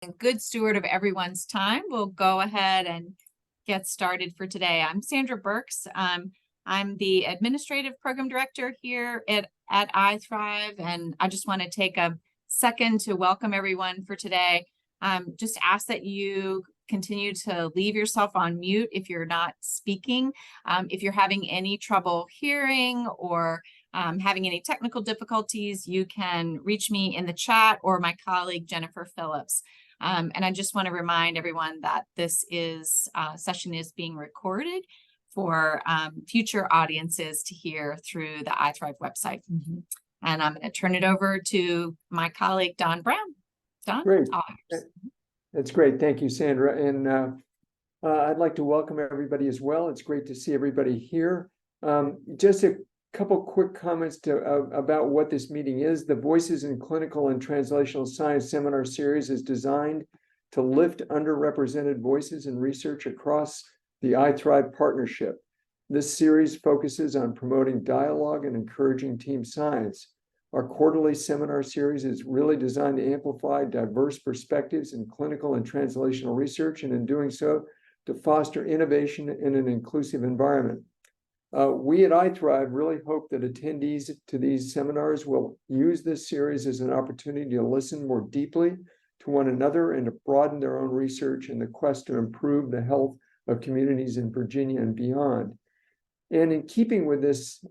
A good steward of everyone's time, we'll go ahead and get started for today. I'm Sandra Burks. I'm the Administrative Program Director here at iTHRIV, and I just want to take a second to welcome everyone for today. Just ask that you continue to leave yourself on mute if you're not speaking. If you're having any trouble hearing or having any technical difficulties, you can reach me in the chat or my colleague, Jennifer Phillips. And I just want to remind everyone that this session is being recorded for future audiences to hear through the iTHRIV website. And I'm going to turn it over to my colleague, Don Brown. Don? Great. That's great. Thank you, Sandra. And I'd like to welcome everybody as well. It's great to see everybody here. Just a couple quick comments about what this meeting is. The Voices in Clinical and Translational Science seminar series is designed to lift underrepresented voices in research across the iTHRIV partnership. This series focuses on promoting dialogue and encouraging team science. Our quarterly seminar series is really designed to amplify diverse perspectives in clinical and translational research, and in doing so, to foster innovation in an inclusive environment. We at iTHRIV really hope that attendees to these seminars will use this series as an opportunity to listen more deeply to one another and to broaden their own research in the quest to improve the health of communities in Virginia and beyond. And in keeping with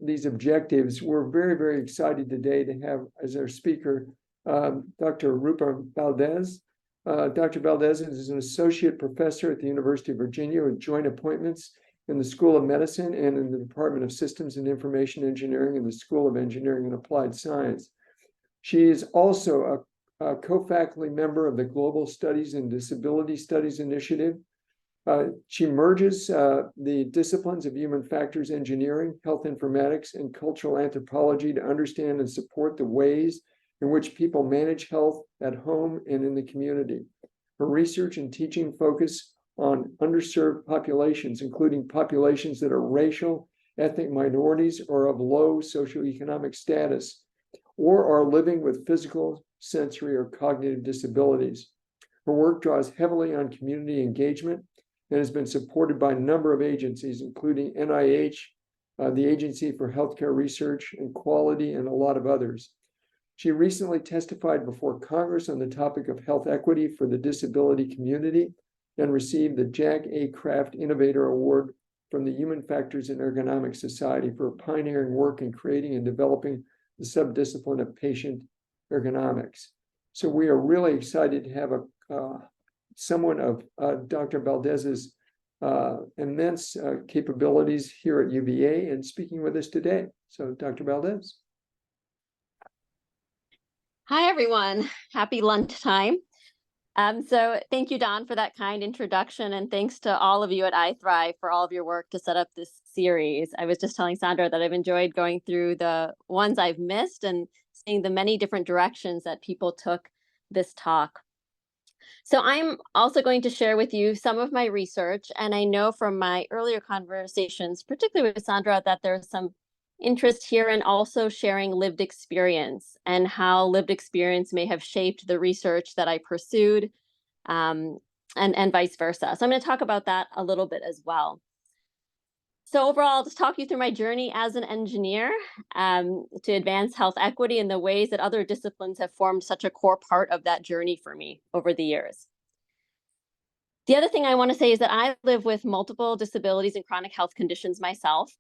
these objectives, we're very, very excited today to have as our speaker, Dr. Rupa Valdez. Dr. Valdez is an associate professor at the University of Virginia with joint appointments in the School of Medicine and in the Department of Systems and Information Engineering in the School of Engineering and Applied Science. She is also a co-faculty member of the Global Studies and Disability Studies Initiative. She merges the disciplines of human factors engineering, health informatics, and cultural anthropology to understand and support the ways in which people manage health at home and in the community. Her research and teaching focus on underserved populations, including populations that are racial, ethnic minorities, or of low socioeconomic status, or are living with physical, sensory, or cognitive disabilities. Her work draws heavily on community engagement and has been supported by a number of agencies, including NIH, the Agency for Healthcare Research and Quality, and a lot of others. She recently testified before Congress on the topic of health equity for the disability community and received the Jack A. Kraft Innovator Award from the Human Factors and Ergonomics Society for pioneering work in creating and developing the subdiscipline of patient ergonomics. So we are really excited to have someone of Dr. Valdez's immense capabilities here at UVA and speaking with us today. So Dr. Valdez. Hi, everyone. Happy lunchtime. So thank you, Don, for that kind introduction. And thanks to all of you at iTHRIV for all of your work to set up this series. I was just telling Sandra that I've enjoyed going through the ones I've missed and seeing the many different directions that people took this talk. So I'm also going to share with you some of my research. And I know from my earlier conversations, particularly with Sandra, that there's some interest here in also sharing lived experience and how lived experience may have shaped the research that I pursued and vice versa. So I'm going to talk about that a little bit as well. So overall, I'll just talk you through my journey as an engineer to advance health equity and the ways that other disciplines have formed such a core part of that journey for me over the years. The other thing I want to say is that I live with multiple disabilities and chronic health conditions myself.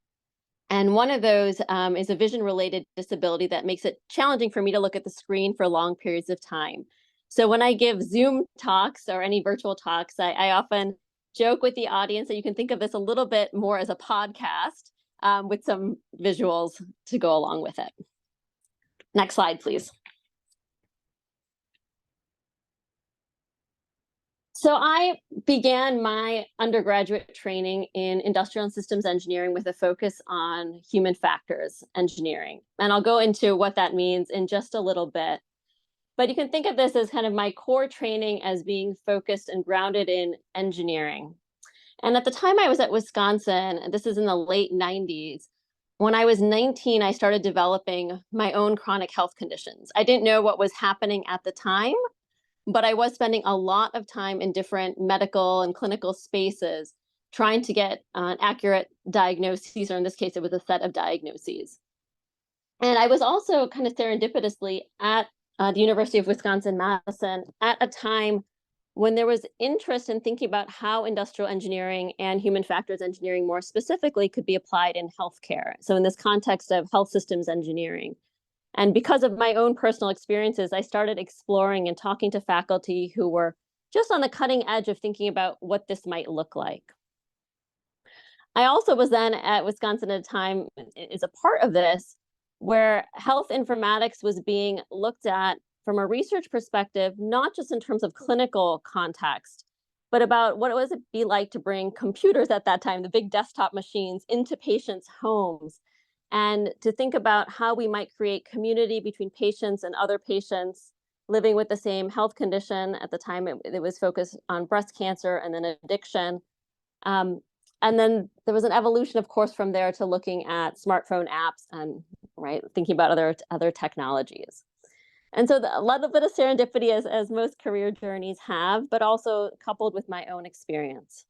And one of those is a vision-related disability that makes it challenging for me to look at the screen for long periods of time. So when I give Zoom talks or any virtual talks, I often joke with the audience that you can think of this a little bit more as a podcast with some visuals to go along with it. Next slide, please. So I began my undergraduate training in industrial and systems engineering with a focus on human factors engineering. And I'll go into what that means in just a little bit. But you can think of this as kind of my core training as being focused and grounded in engineering. And at the time I was at Wisconsin, this is in the late 90s, when I was 19, I started developing my own chronic health conditions. I didn't know what was happening at the time, but I was spending a lot of time in different medical and clinical spaces trying to get an accurate diagnosis, or in this case, it was a set of diagnoses. And I was also kind of serendipitously at the University of Wisconsin-Madison at a time when there was interest in thinking about how industrial engineering and human factors engineering more specifically could be applied in healthcare. So in this context of health systems engineering. And because of my own personal experiences, I started exploring and talking to faculty who were just on the cutting edge of thinking about what this might look like. I also was then at Wisconsin at a time, is a part of this, where health informatics was being looked at from a research perspective, not just in terms of clinical context, but about what it was be like to bring computers at that time, the big desktop machines, into patients' homes, and to think about how we might create community between patients and other patients living with the same health condition. At the time, it was focused on breast cancer and then addiction. And then there was an evolution, of course, from there to looking at smartphone apps and thinking about other technologies. And so a little bit of serendipity, as most career journeys have, but also coupled with my own experience.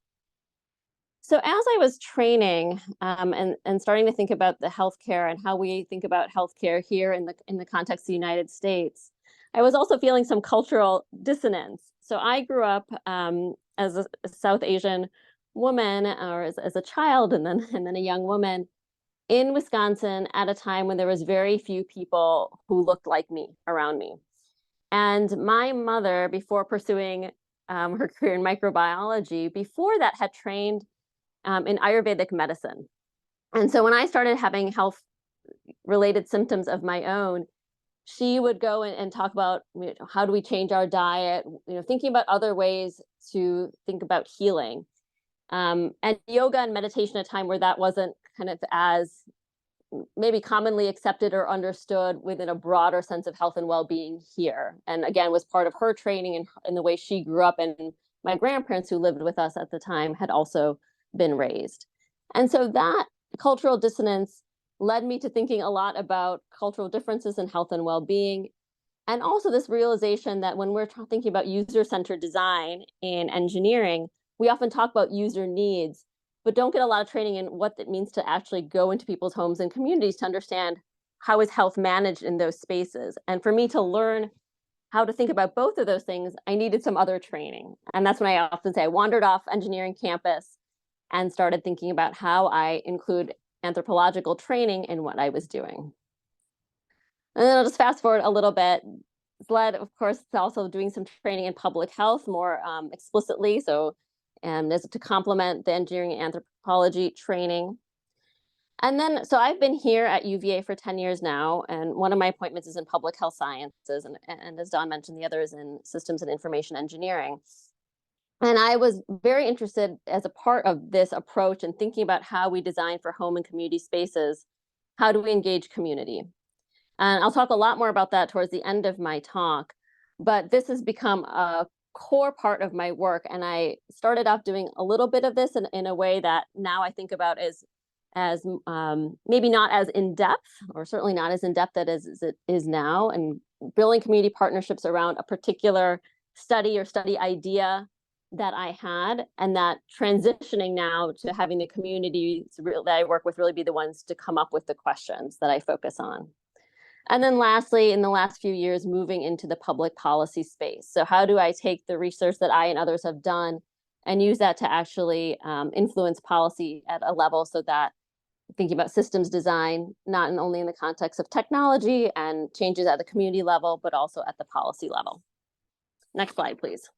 So as I was training and starting to think about the healthcare and how we think about healthcare here in the context of the United States, I was also feeling some cultural dissonance. So I grew up as a South Asian woman, or as a child, and then a young woman in Wisconsin at a time when there was very few people who looked like me around me. And my mother, before pursuing her career in microbiology, before that had trained in Ayurvedic medicine. And so when I started having health-related symptoms of my own, she would go and talk about how do we change our diet, thinking about other ways to think about healing. And yoga and meditation at a time where that wasn't kind of as maybe commonly accepted or understood within a broader sense of health and well-being here. And again, was part of her training and the way she grew up, and my grandparents who lived with us at the time had also been raised. And so that cultural dissonance led me to thinking a lot about cultural differences in health and well-being. And also this realization that when we're thinking about user-centered design in engineering, we often talk about user needs, but don't get a lot of training in what it means to actually go into people's homes and communities to understand how is health managed in those spaces. And for me to learn how to think about both of those things, I needed some other training. And that's when I often say I wandered off engineering campus and started thinking about how I include anthropological training in what I was doing. And then I'll just fast forward a little bit. It's led, of course, to also doing some training in public health more explicitly. So as to complement the engineering and anthropology training. And then, so I've been here at UVA for 10 years now, and one of my appointments is in public health sciences, and as Dawn mentioned, the other is in systems and information engineering. And I was very interested as a part of this approach in thinking about how we design for home and community spaces. How do we engage community? And I'll talk a lot more about that towards the end of my talk, but this has become a core part of my work. And I started off doing a little bit of this in a way that now I think about as maybe not as in-depth, or certainly not as in-depth as it is now, and building community partnerships around a particular study or study idea that I had, and that transitioning now to having the communities that I work with really be the ones to come up with the questions that I focus on. And then lastly, in the last few years, moving into the public policy space. So how do I take the research that I and others have done and use that to actually influence policy at a level, so that thinking about systems design, not only in the context of technology and changes at the community level, but also at the policy level. Next slide, please.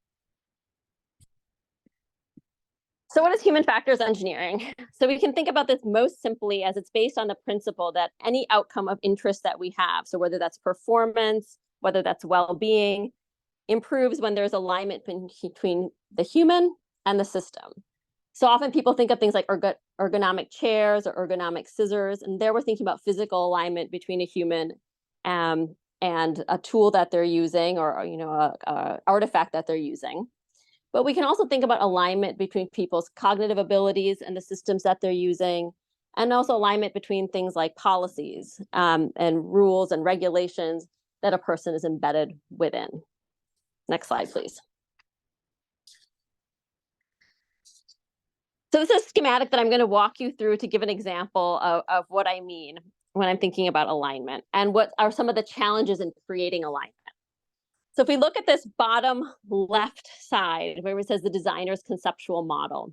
So what is human factors engineering? So we can think about this most simply as it's based on the principle that any outcome of interest that we have, so whether that's performance, whether that's well-being, improves when there's alignment between the human and the system. So often people think of things like ergonomic chairs or ergonomic scissors, and there we're thinking about physical alignment between a human and a tool that they're using, or a artifact that they're using. But we can also think about alignment between people's cognitive abilities and the systems that they're using, and also alignment between things like policies and rules and regulations that a person is embedded within. Next slide, please. So this is a schematic that I'm going to walk you through to give an example of what I mean when I'm thinking about alignment and what are some of the challenges in creating alignment. So if we look at this bottom left side where it says the designer's conceptual model,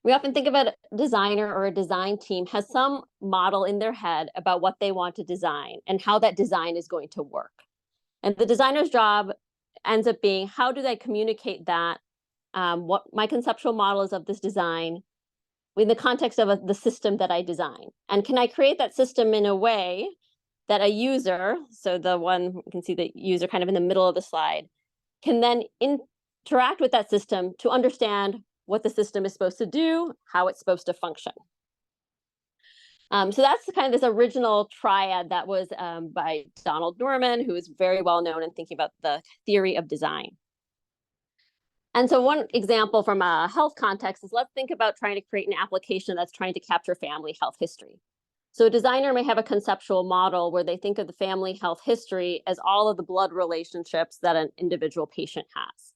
we often think about a designer or a design team has some model in their head about what they want to design and how that design is going to work. And the designer's job ends up being, how do they communicate that, what my conceptual model is of this design in the context of the system that I design? And can I create that system in a way that a user, so the one, you can see the user kind of in the middle of the slide, can then interact with that system to understand what the system is supposed to do, how it's supposed to function. So that's kind of this original triad that was by Donald Norman, who is very well known in thinking about the theory of design. And so one example from a health context is, let's think about trying to create an application that's trying to capture family health history. So a designer may have a conceptual model where they think of the family health history as all of the blood relationships that an individual patient has.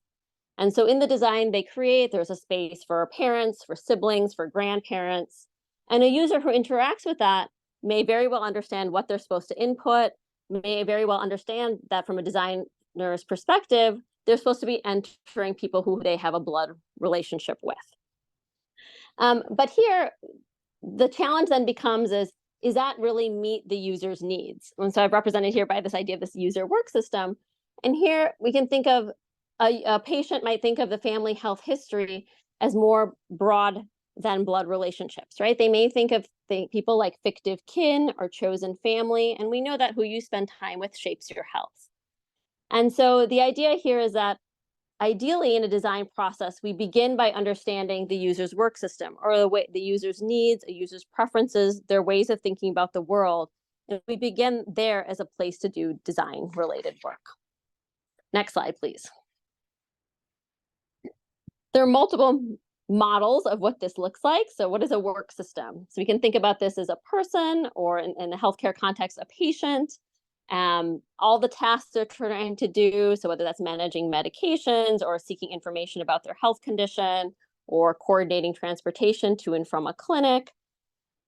And so in the design they create, there's a space for parents, for siblings, for grandparents. And a user who interacts with that may very well understand what they're supposed to input, may very well understand that from a designer's perspective, they're supposed to be entering people who they have a blood relationship with. But here, the challenge then becomes is that really meet the user's needs? And so I've represented here by this idea of this user work system. And here we can think of a patient might think of the family health history as more broad than blood relationships, right? They may think of people like fictive kin or chosen family, and we know that who you spend time with shapes your health. And so the idea here is that ideally in a design process, we begin by understanding the user's work system, or the user's needs, a user's preferences, their ways of thinking about the world. And we begin there as a place to do design related work. Next slide, please. There are multiple models of what this looks like. So what is a work system? So we can think about this as a person, or in the healthcare context, a patient. All the tasks they're trying to do, so whether that's managing medications or seeking information about their health condition or coordinating transportation to and from a clinic,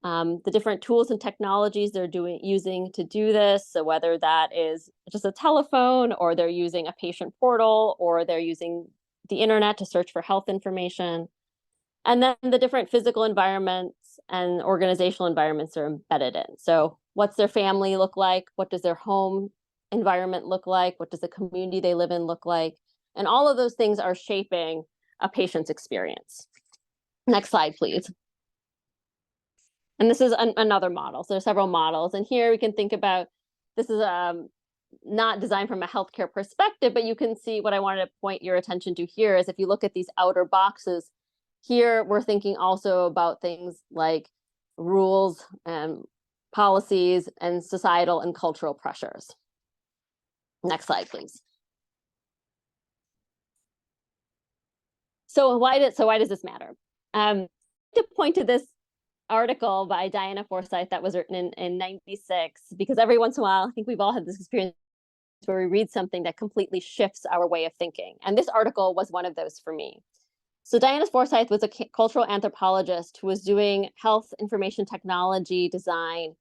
the different tools and technologies they're using to do this, so whether that is just a telephone, or they're using a patient portal, or they're using the internet to search for health information, and then the different physical environments and organizational environments they're embedded in. So what's their family look like? What does their home environment look like? What does the community they live in look like? And all of those things are shaping a patient's experience. Next slide, please. And this is another model. So there's several models. And here we can think about, this is not designed from a healthcare perspective, but you can see what I wanted to point your attention to here is if you look at these outer boxes, here we're thinking also about things like rules and policies and societal and cultural pressures. Next slide, please. So why does this matter? To point to this article by Diana Forsyth that was written in 96, because every once in a while, I think we've all had this experience where we read something that completely shifts our way of thinking. And this article was one of those for me. So Diana Forsyth was a cultural anthropologist who was doing health information technology design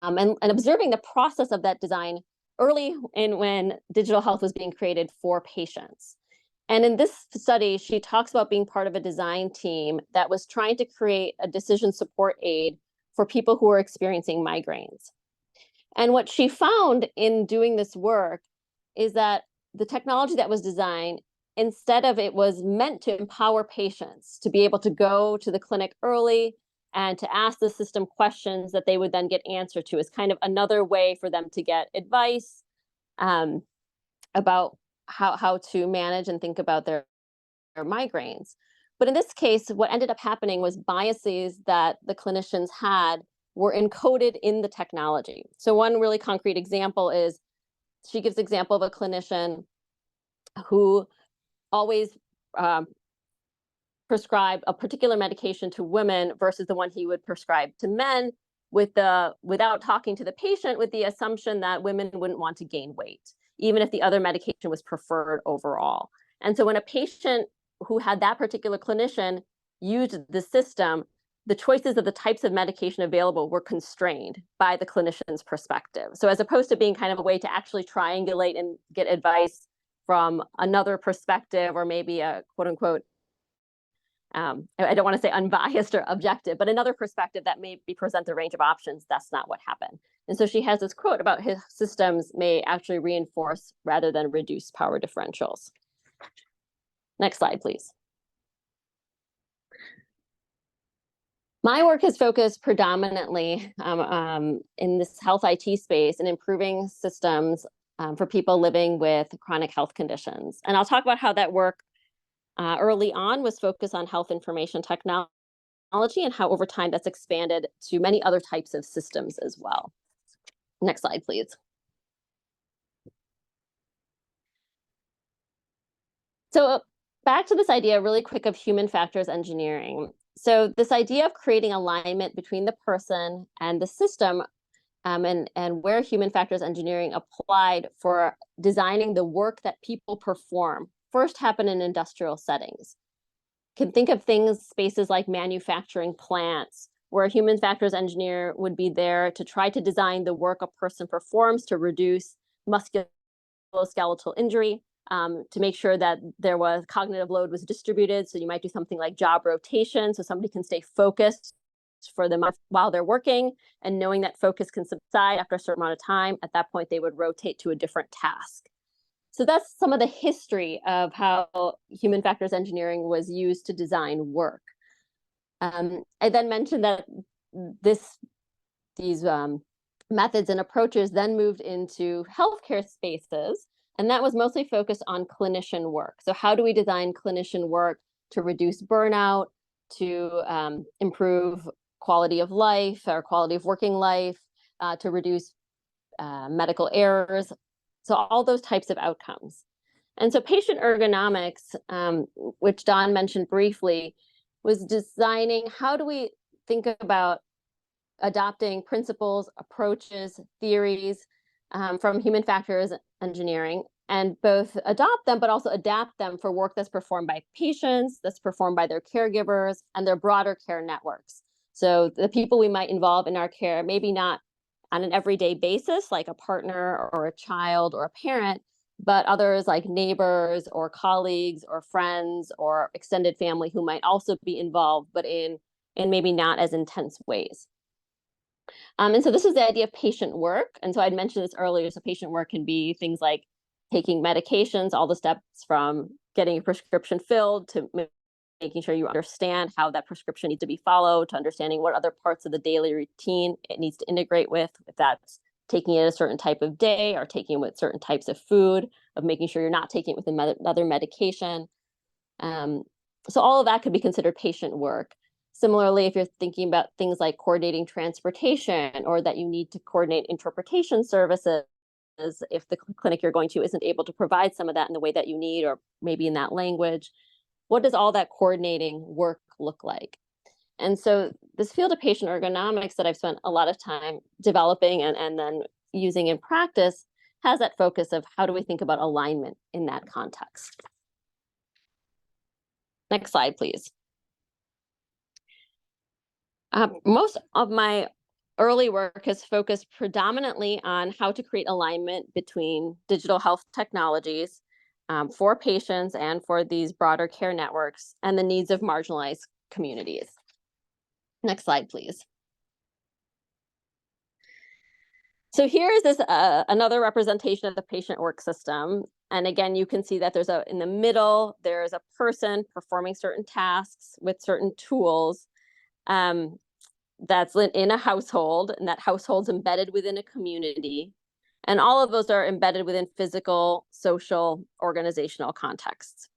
and observing the process of that design early when digital health was being created for patients. And in this study, she talks about being part of a design team that was trying to create a decision support aid for people who are experiencing migraines. And what she found in doing this work is that the technology that was designed, instead of it was meant to empower patients to be able to go to the clinic early and to ask the system questions that they would then get answer to, is kind of another way for them to get advice about how to manage and think about their migraines. But in this case, what ended up happening was biases that the clinicians had were encoded in the technology. So one really concrete example is, she gives example of a clinician who always prescribe a particular medication to women versus the one he would prescribe to men, without talking to the patient, with the assumption that women wouldn't want to gain weight. even if the other medication was preferred overall. And so when a patient who had that particular clinician used the system, the choices of the types of medication available were constrained by the clinician's perspective. So as opposed to being kind of a way to actually triangulate and get advice from another perspective, or maybe a quote unquote, I don't want to say unbiased or objective, but another perspective that maybe present the range of options, that's not what happened. And so she has this quote about his systems may actually reinforce rather than reduce power differentials. Next slide, please. My work has focused predominantly in this health IT space and improving systems for people living with chronic health conditions. And I'll talk about how that work early on was focused on health information technology and how over time that's expanded to many other types of systems as well. Next slide, please. So back to this idea really quick of human factors engineering. So this idea of creating alignment between the person and the system and where human factors engineering applied for designing the work that people perform first happen in industrial settings. Can think of things, spaces like manufacturing plants, where a human factors engineer would be there to try to design the work a person performs to reduce musculoskeletal injury, to make sure that there was cognitive load was distributed. So you might do something like job rotation, so somebody can stay focused for them while they're working, and knowing that focus can subside after a certain amount of time. At that point, they would rotate to a different task. So that's some of the history of how human factors engineering was used to design work. I then mentioned that these methods and approaches then moved into healthcare spaces, and that was mostly focused on clinician work. So how do we design clinician work to reduce burnout, to improve quality of life or quality of working life, to reduce medical errors, so all those types of outcomes. And so patient ergonomics, which Don mentioned briefly, was designing how do we think about adopting principles, approaches, theories from human factors engineering, and both adopt them, but also adapt them for work that's performed by patients, that's performed by their caregivers, and their broader care networks. So the people we might involve in our care, maybe not on an everyday basis, like a partner or a child or a parent, but others like neighbors or colleagues or friends or extended family who might also be involved, but in maybe not as intense ways. And so this is the idea of patient work. And so I'd mentioned this earlier. So patient work can be things like taking medications, all the steps from getting a prescription filled to making sure you understand how that prescription needs to be followed, to understanding what other parts of the daily routine it needs to integrate with, if that's taking it a certain type of day or taking it with certain types of food, of making sure you're not taking it with another medication. So all of that could be considered patient work. Similarly, if you're thinking about things like coordinating transportation, or that you need to coordinate interpretation services, if the clinic you're going to isn't able to provide some of that in the way that you need, or maybe in that language, what does all that coordinating work look like? And so this field of patient ergonomics that I've spent a lot of time developing and then using in practice has that focus of how do we think about alignment in that context. Next slide, please. Most of my early work has focused predominantly on how to create alignment between digital health technologies for patients and for these broader care networks and the needs of marginalized communities. Next slide, please. So here is this another representation of the patient work system. And again, you can see that there's in the middle, there's a person performing certain tasks with certain tools. That's in a household, and that household's embedded within a community. And all of those are embedded within physical, social, organizational contexts.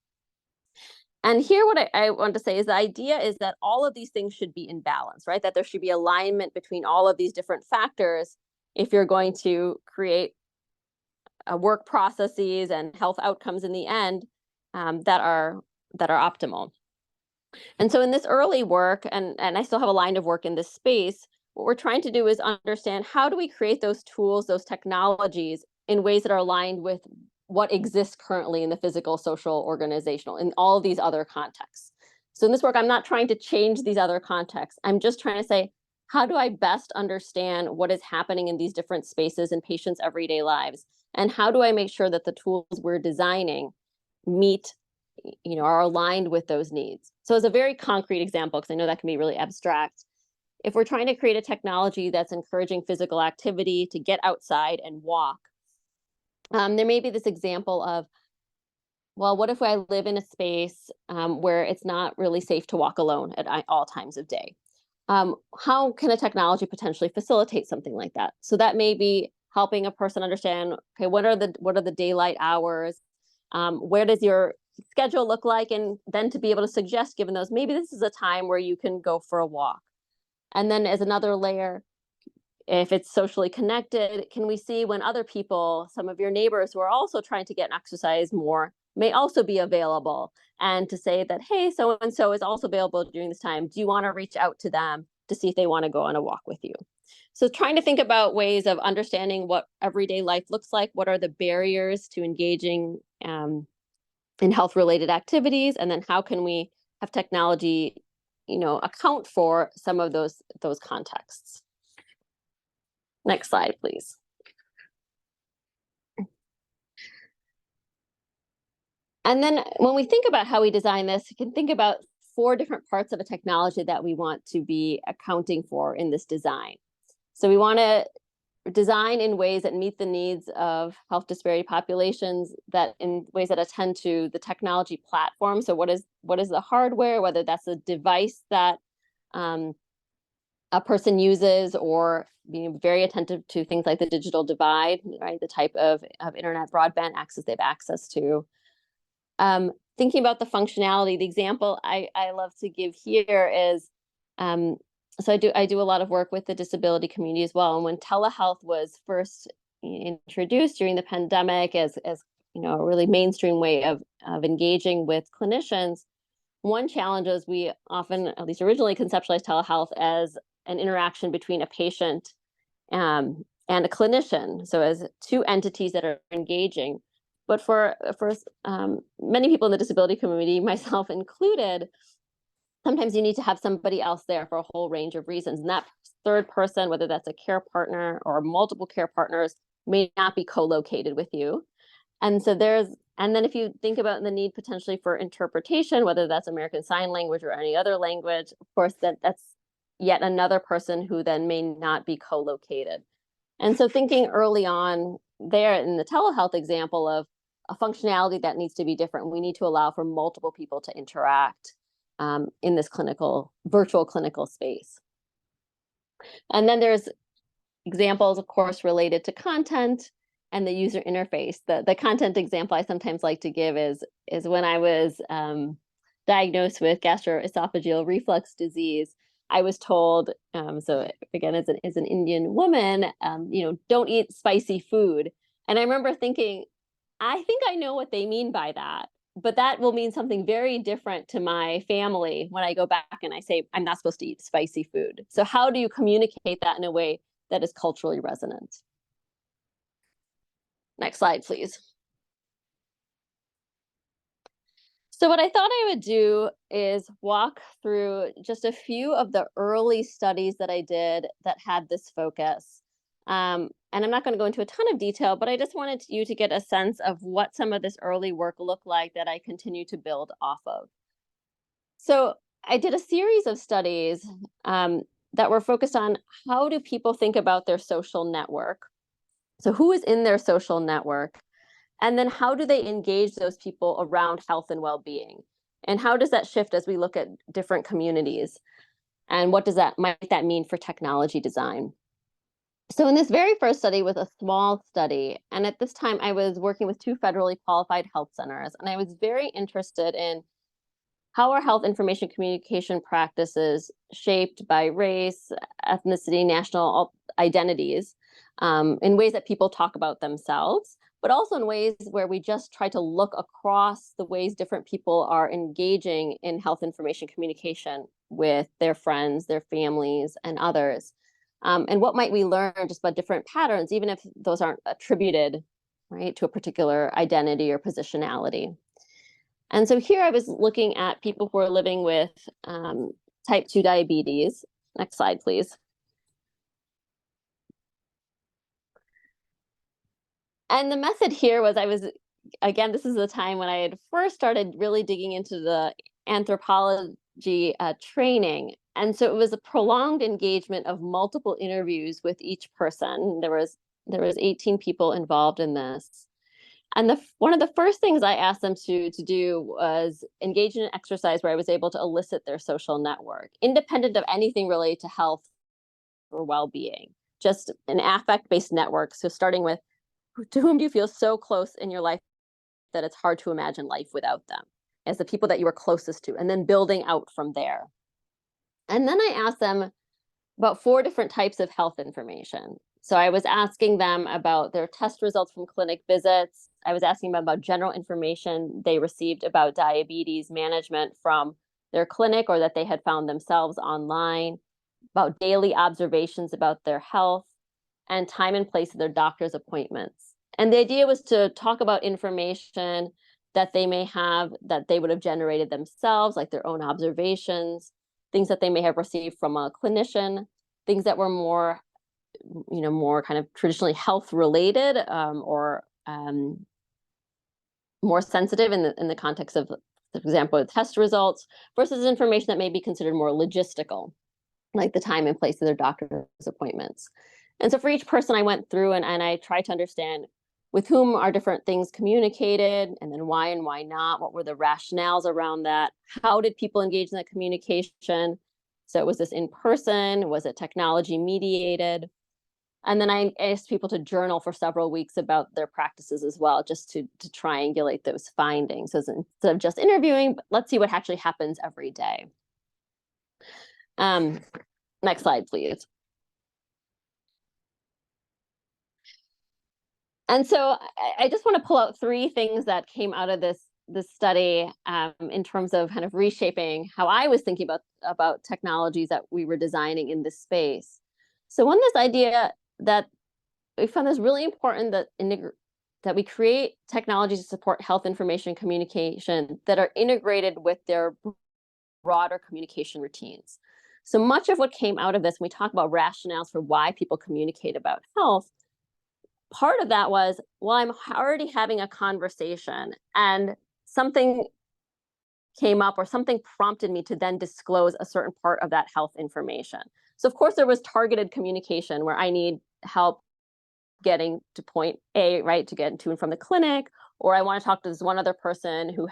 And here what I want to say is the idea is that all of these things should be in balance, right? That there should be alignment between all of these different factors if you're going to create work processes and health outcomes in the end that are optimal. And so in this early work, and I still have a line of work in this space, what we're trying to do is understand how do we create those tools, those technologies in ways that are aligned with what exists currently in the physical, social, organizational, in all of these other contexts. So in this work, I'm not trying to change these other contexts. I'm just trying to say, how do I best understand what is happening in these different spaces in patients' everyday lives? And how do I make sure that the tools we're designing meet, are aligned with those needs? So as a very concrete example, because I know that can be really abstract, if we're trying to create a technology that's encouraging physical activity to get outside and walk, there may be this example of, well, what if I live in a space where it's not really safe to walk alone at all times of day? How can a technology potentially facilitate something like that? So that may be helping a person understand, okay, what are the daylight hours? Where does your schedule look like? And then to be able to suggest, given those, maybe this is a time where you can go for a walk. And then as another layer, if it's socially connected, can we see when other people, some of your neighbors who are also trying to get exercise more, may also be available, and to say that, hey, so-and-so is also available during this time. Do you want to reach out to them to see if they want to go on a walk with you? So trying to think about ways of understanding what everyday life looks like, what are the barriers to engaging in health-related activities, and then how can we have technology, account for some of those contexts. Next slide, please. And then when we think about how we design this, you can think about 4 different parts of a technology that we want to be accounting for in this design. So we want to design in ways that meet the needs of health disparity populations, that in ways that attend to the technology platform. So what is the hardware, whether that's a device that a person uses, or being very attentive to things like the digital divide, right? The type of internet broadband access they have access to. Thinking about the functionality, the example I love to give here is, so I do a lot of work with the disability community as well. And when telehealth was first introduced during the pandemic as a really mainstream way of engaging with clinicians, one challenge is we often, at least originally, conceptualized telehealth as an interaction between a patient and a clinician. So as 2 entities that are engaging. But for many people in the disability community, myself included, sometimes you need to have somebody else there for a whole range of reasons. And that third person, whether that's a care partner or multiple care partners, may not be co-located with you. And so and then if you think about the need potentially for interpretation, whether that's American Sign Language or any other language, of course, that's yet another person who then may not be co-located. And so thinking early on there in the telehealth example of a functionality that needs to be different, we need to allow for multiple people to interact in this virtual clinical space. And then there's examples, of course, related to content and the user interface. The content example I sometimes like to give is when I was diagnosed with gastroesophageal reflux disease, I was told, so again, as an Indian woman, don't eat spicy food. And I remember thinking, I think I know what they mean by that, but that will mean something very different to my family when I go back and I say, I'm not supposed to eat spicy food. So how do you communicate that in a way that is culturally resonant? Next slide, please. So what I thought I would do is walk through just a few of the early studies that I did that had this focus. And I'm not going to go into a ton of detail, but I just wanted you to get a sense of what some of this early work looked like that I continue to build off of. So I did a series of studies that were focused on how do people think about their social network. So who is in their social network? And then how do they engage those people around health and well-being? And how does that shift as we look at different communities? And what might that mean for technology design? So in this very first study was a small study. And at this time, I was working with 2 federally qualified health centers. And I was very interested in how are health information communication practices shaped by race, ethnicity, national identities, in ways that people talk about themselves, but also in ways where we just try to look across the ways different people are engaging in health information communication with their friends, their families, and others. And what might we learn just about different patterns, even if those aren't attributed right, to a particular identity or positionality. And so here I was looking at people who are living with type 2 diabetes. Next slide, please. And the method here was again, this is the time when I had first started really digging into the anthropology training. And so it was a prolonged engagement of multiple interviews with each person. There was 18 people involved in this. And one of the first things I asked them to do was engage in an exercise where I was able to elicit their social network, independent of anything related to health or well-being, just an affect-based network. So starting with, to whom do you feel so close in your life that it's hard to imagine life without them, as the people that you are closest to, and then building out from there. And then I asked them about 4 different types of health information. So I was asking them about their test results from clinic visits. I was asking them about general information they received about diabetes management from their clinic or that they had found themselves online, about daily observations about their health, and time and place of their doctor's appointments. And the idea was to talk about information that they may have that they would have generated themselves, like their own observations, things that they may have received from a clinician, things that were more, more kind of traditionally health related or more sensitive in the context of, for example, the test results, versus information that may be considered more logistical, like the time and place of their doctor's appointments. And so for each person, I went through and I tried to understand with whom are different things communicated, and then why and why not, what were the rationales around that, how did people engage in that communication? So was this in person, was it technology mediated? And then I asked people to journal for several weeks about their practices as well, just to triangulate those findings. So instead of just interviewing, let's see what actually happens every day. Next slide, please. And so I just want to pull out 3 things that came out of this study in terms of kind of reshaping how I was thinking about technologies that we were designing in this space. So one, this idea that we found is really important that we create technologies to support health information communication that are integrated with their broader communication routines. So much of what came out of this, when we talk about rationales for why people communicate about health, part of that was, well, I'm already having a conversation and something came up or something prompted me to then disclose a certain part of that health information. So of course there was targeted communication where I need help getting to point A, right, to get to and from the clinic, or I want to talk to this one other person who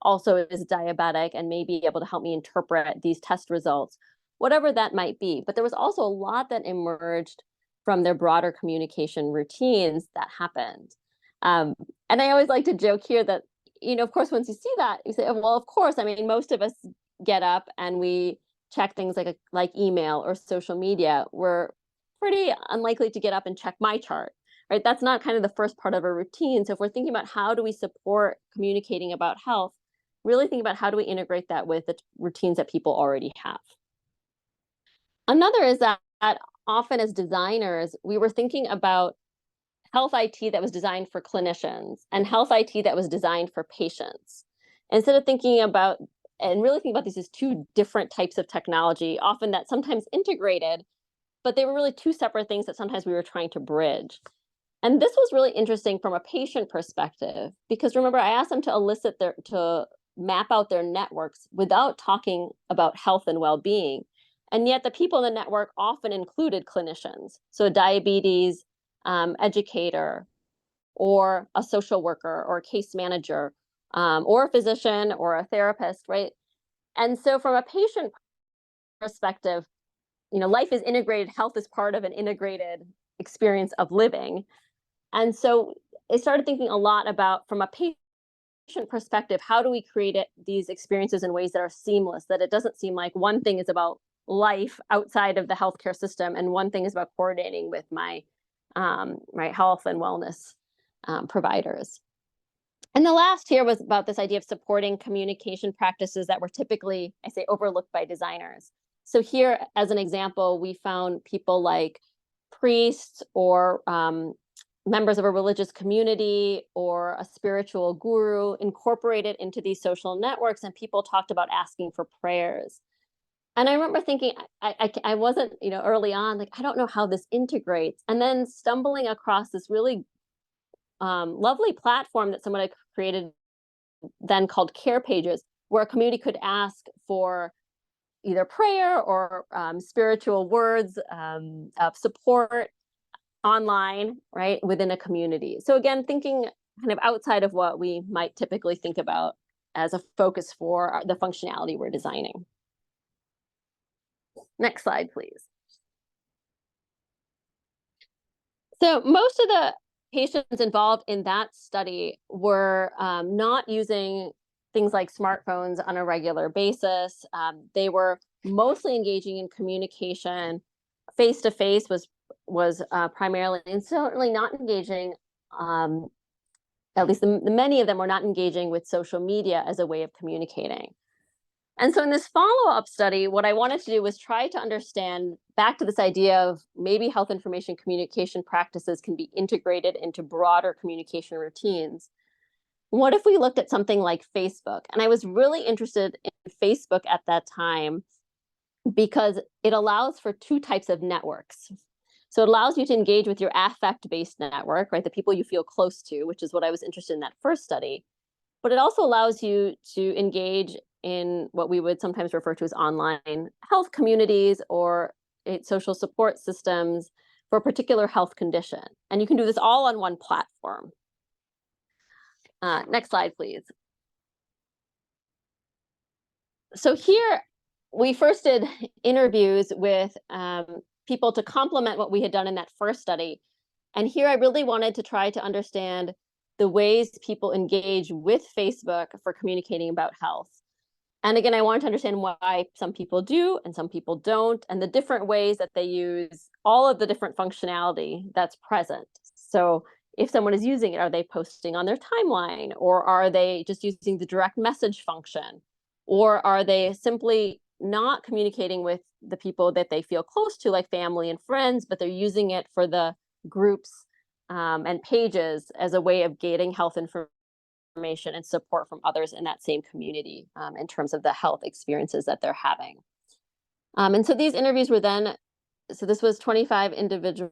also is diabetic and may be able to help me interpret these test results, whatever that might be. But there was also a lot that emerged from their broader communication routines that happened. And I always like to joke here that, of course, once you see that, you say, oh, well, of course, I mean, most of us get up and we check things like email or social media. We're pretty unlikely to get up and check my chart, right? That's not kind of the first part of a routine. So if we're thinking about how do we support communicating about health, really think about how do we integrate that with the routines that people already have. Another is that often as designers, we were thinking about health IT that was designed for clinicians and health IT that was designed for patients. Instead of thinking about and really think about these as 2 different types of technology, often that sometimes integrated, but they were really 2 separate things that sometimes we were trying to bridge. And this was really interesting from a patient perspective, because remember, I asked them to map out their networks without talking about health and well-being. And yet the people in the network often included clinicians. So a diabetes educator, or a social worker, or a case manager, or a physician, or a therapist, right? And so from a patient perspective, life is integrated, health is part of an integrated experience of living. And so I started thinking a lot about, from a patient perspective, how do we create these experiences in ways that are seamless, that it doesn't seem like one thing is about life outside of the healthcare system and one thing is about coordinating with my health and wellness providers. And the last here was about this idea of supporting communication practices that were typically, I say, overlooked by designers. So here, as an example, we found people like priests or members of a religious community or a spiritual guru incorporated into these social networks, and people talked about asking for prayers. And I remember thinking, I wasn't, early on, like, I don't know how this integrates. And then stumbling across this really lovely platform that someone had created then called Care Pages, where a community could ask for either prayer or spiritual words of support online, right, within a community. So again, thinking kind of outside of what we might typically think about as a focus for the functionality we're designing. Next slide, please. So most of the patients involved in that study were not using things like smartphones on a regular basis. They were mostly engaging in communication. Face-to-face was primarily, and certainly not engaging, at least many of them were not engaging with social media as a way of communicating. And so in this follow-up study, what I wanted to do was try to understand, back to this idea of maybe health information communication practices can be integrated into broader communication routines. What if we looked at something like Facebook? And I was really interested in Facebook at that time because it allows for two types of networks. So it allows you to engage with your affect-based network, right? The people you feel close to, which is what I was interested in that first study. But it also allows you to engage in what we would sometimes refer to as online health communities or social support systems for a particular health condition. And you can do this all on one platform. Next slide, please. So here, we first did interviews with people to complement what we had done in that first study. And here I really wanted to try to understand the ways people engage with Facebook for communicating about health. And again, I wanted to understand why some people do and some people don't, and the different ways that they use all of the different functionality that's present. So if someone is using it, are they posting on their timeline, or are they just using the direct message function? Or are they simply not communicating with the people that they feel close to, like family and friends, but they're using it for the groups and pages as a way of gaining health information and support from others in that same community in terms of the health experiences that they're having. And so these interviews were then, so this was 25 individuals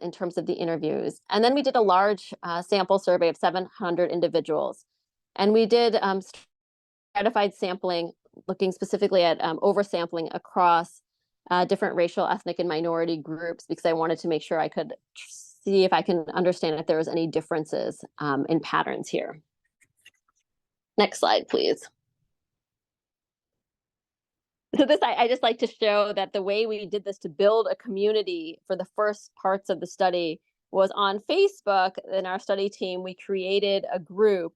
in terms of the interviews. And then we did a large sample survey of 700 individuals. And we did stratified sampling, looking specifically at oversampling across different racial, ethnic, and minority groups, because I wanted to make sure I could see if I can understand if there was any differences in patterns here. Next slide, please. So this, I just like to show that the way we did this to build a community for the first parts of the study was on Facebook. In our study team, we created a group,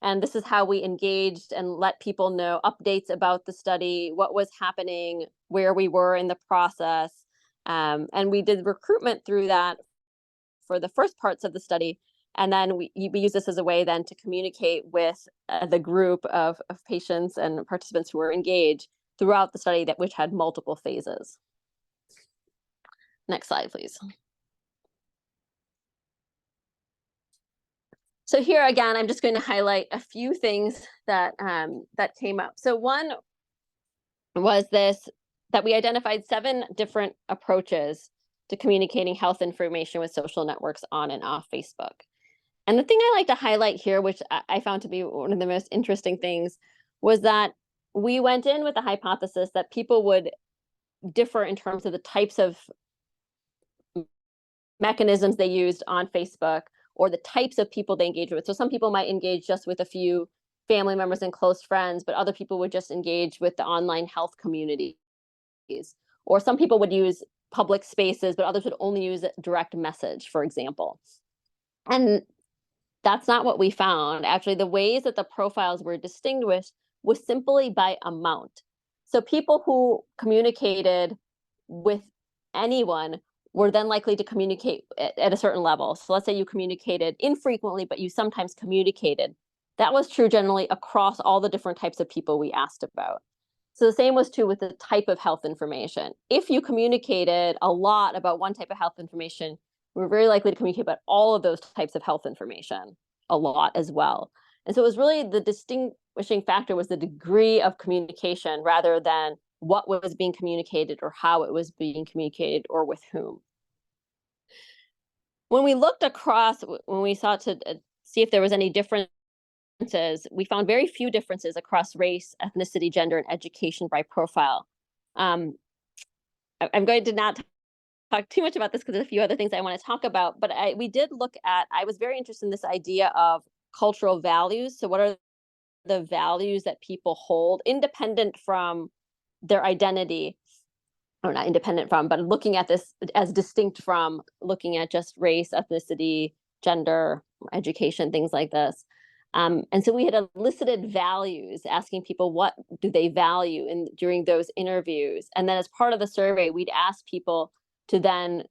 and this is how we engaged and let people know updates about the study, what was happening, where we were in the process. And we did recruitment through that for the first parts of the study. And then we use this as a way then to communicate with the group of patients and participants who were engaged throughout the study, which had multiple phases. Next slide, please. So here again, I'm just going to highlight a few things that that came up. So one was this, that we identified 7 different approaches to communicating health information with social networks on and off Facebook. And the thing I like to highlight here, which I found to be one of the most interesting things, was that we went in with the hypothesis that people would differ in terms of the types of mechanisms they used on Facebook or the types of people they engage with. So some people might engage just with a few family members and close friends, but other people would just engage with the online health communities. Or some people would use public spaces, but others would only use direct message, for example. And that's not what we found. Actually, the ways that the profiles were distinguished was simply by amount. So people who communicated with anyone were then likely to communicate at a certain level. So let's say you communicated infrequently, but you sometimes communicated. That was true generally across all the different types of people we asked about. So the same was true with the type of health information. If you communicated a lot about one type of health information, we're very likely to communicate about all of those types of health information a lot as well. And so it was really the distinguishing factor was the degree of communication rather than what was being communicated or how it was being communicated or with whom. When we looked across, when we sought to see if there was any differences, we found very few differences across race, ethnicity, gender, and education by profile. I'm going to not talk too much about this because there's a few other things I want to talk about, but we did look at, I was very interested in this idea of cultural values. So what are the values that people hold independent from their identity, or not independent from, but looking at this as distinct from looking at just race, ethnicity, gender, education, things like this. And so we had elicited values, asking people what do they value during those interviews. And then as part of the survey, we'd ask people to then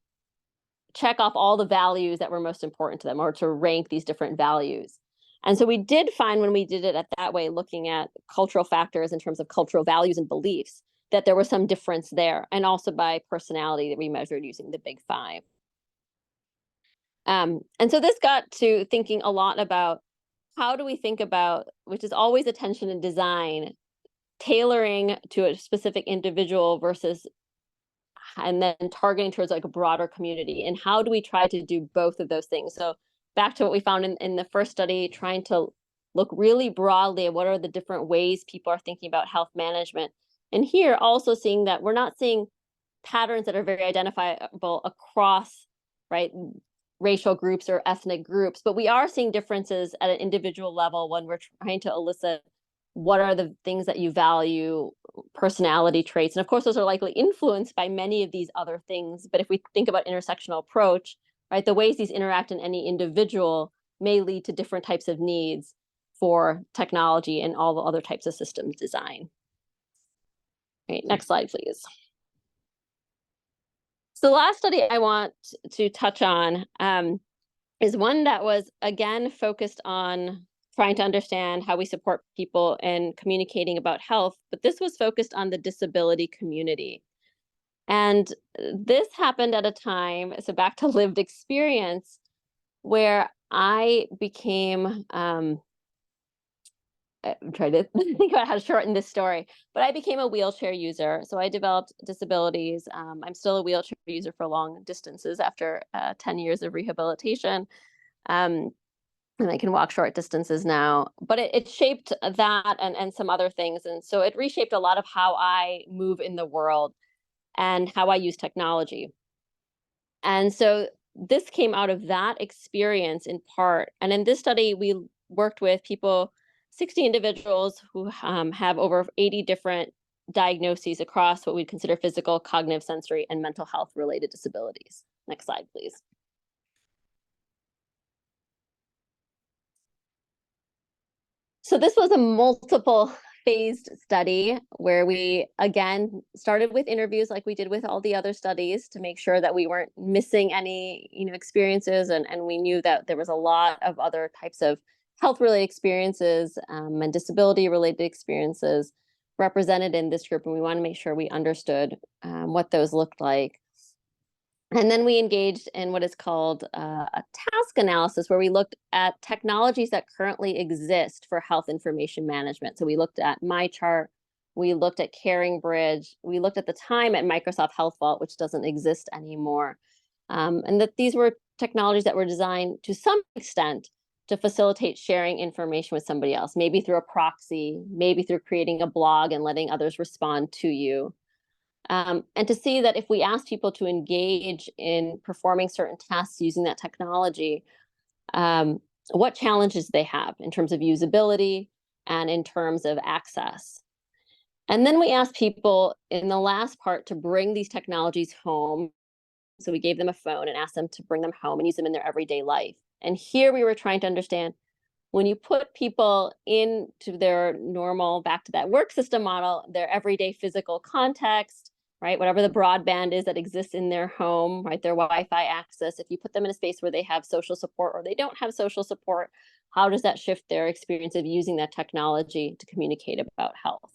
check off all the values that were most important to them, or to rank these different values. And so we did find, when we did it that way, looking at cultural factors in terms of cultural values and beliefs, that there was some difference there, and also by personality that we measured using the Big Five. And so this got to thinking a lot about how do we think about, which is always attention and design, tailoring to a specific individual versus, and then targeting towards like a broader community, and how do we try to do both of those things? So back to what we found in the first study, trying to look really broadly at what are the different ways people are thinking about health management. And here also seeing that we're not seeing patterns that are very identifiable across, right, racial groups or ethnic groups, but we are seeing differences at an individual level when we're trying to elicit what are the things that you value, personality traits. And of course, those are likely influenced by many of these other things. But if we think about intersectional approach, right, the ways these interact in any individual may lead to different types of needs for technology and all the other types of systems design. Right, next slide, please. So the last study I want to touch on is one that was, again, focused on trying to understand how we support people in communicating about health, but this was focused on the disability community. And this happened at a time, so back to lived experience, where I became, I'm trying to think about how to shorten this story, but I became a wheelchair user. So I developed disabilities. I'm still a wheelchair user for long distances after 10 years of rehabilitation. And I can walk short distances now, but it shaped that and some other things. And so it reshaped a lot of how I move in the world and how I use technology. And so this came out of that experience in part. And in this study, we worked with people, 60 individuals who have over 80 different diagnoses across what we'd consider physical, cognitive, sensory, and mental health related disabilities. Next slide, please. So this was a multiple phased study where we, again, started with interviews like we did with all the other studies to make sure that we weren't missing any, experiences. And we knew that there was a lot of other types of health-related experiences and disability-related experiences represented in this group. And we want to make sure we understood what those looked like. And then we engaged in what is called a task analysis, where we looked at technologies that currently exist for health information management. So we looked at MyChart, we looked at CaringBridge, we looked at the time at Microsoft Health Vault, which doesn't exist anymore. And that these were technologies that were designed to some extent to facilitate sharing information with somebody else, maybe through a proxy, maybe through creating a blog and letting others respond to you. And to see that if we ask people to engage in performing certain tasks using that technology, what challenges they have in terms of usability and in terms of access. And then we asked people in the last part to bring these technologies home. So we gave them a phone and asked them to bring them home and use them in their everyday life. And here we were trying to understand, when you put people into their normal, back to that work system model, their everyday physical context, right, whatever the broadband is that exists in their home, right, their Wi-Fi access, if you put them in a space where they have social support or they don't have social support, how does that shift their experience of using that technology to communicate about health?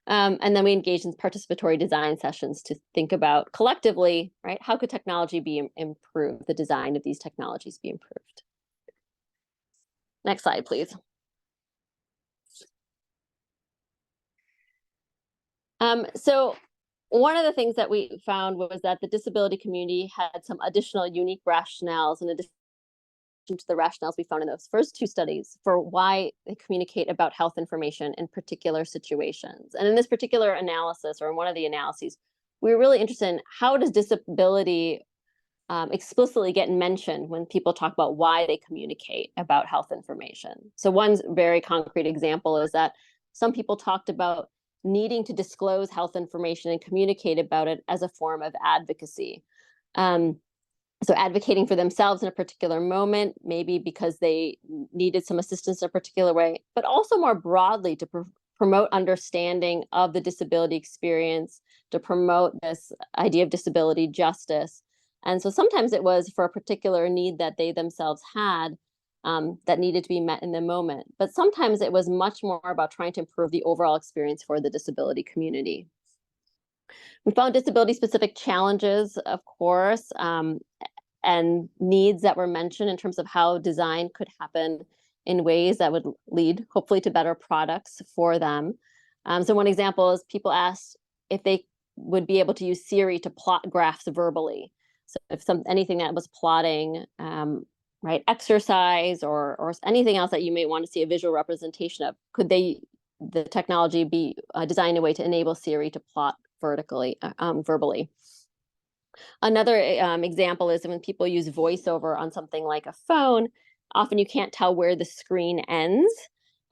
And then we engaged in participatory design sessions to think about collectively, right, how could technology be improved, the design of these technologies be improved. Next slide, please. So one of the things that we found was that the disability community had some additional unique rationales in addition to the rationales we found in those first two studies for why they communicate about health information in particular situations. And in this particular analysis, or in one of the analyses, we were really interested in how does disability explicitly get mentioned when people talk about why they communicate about health information. So one very concrete example is that some people talked about needing to disclose health information and communicate about it as a form of advocacy. So advocating for themselves in a particular moment, maybe because they needed some assistance in a particular way, but also more broadly to promote understanding of the disability experience, to promote this idea of disability justice. And so sometimes it was for a particular need that they themselves had that needed to be met in the moment. But sometimes it was much more about trying to improve the overall experience for the disability community. We found disability-specific challenges, of course, and needs that were mentioned in terms of how design could happen in ways that would lead, hopefully, to better products for them. So one example is people asked if they would be able to use Siri to plot graphs verbally. So if anything that was plotting, right, exercise or anything else that you may want to see a visual representation of, could the technology be designed in a way to enable Siri to plot verbally? Another example is when people use voiceover on something like a phone, often you can't tell where the screen ends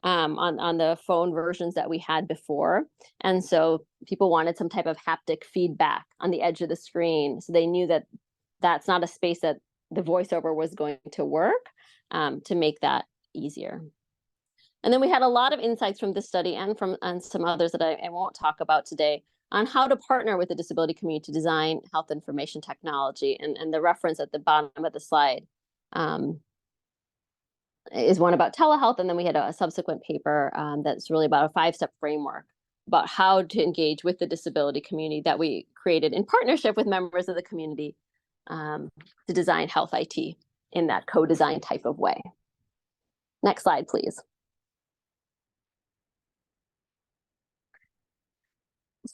on the phone versions that we had before. And so people wanted some type of haptic feedback on the edge of the screen. So they knew that that's not a space that the voiceover was going to work to make that easier. And then we had a lot of insights from this study and from some others that I won't talk about today on how to partner with the disability community to design health information technology. And the reference at the bottom of the slide is one about telehealth. And then we had a subsequent paper that's really about a 5-step framework about how to engage with the disability community that we created in partnership with members of the community to design health IT in that co-design type of way. Next slide, please.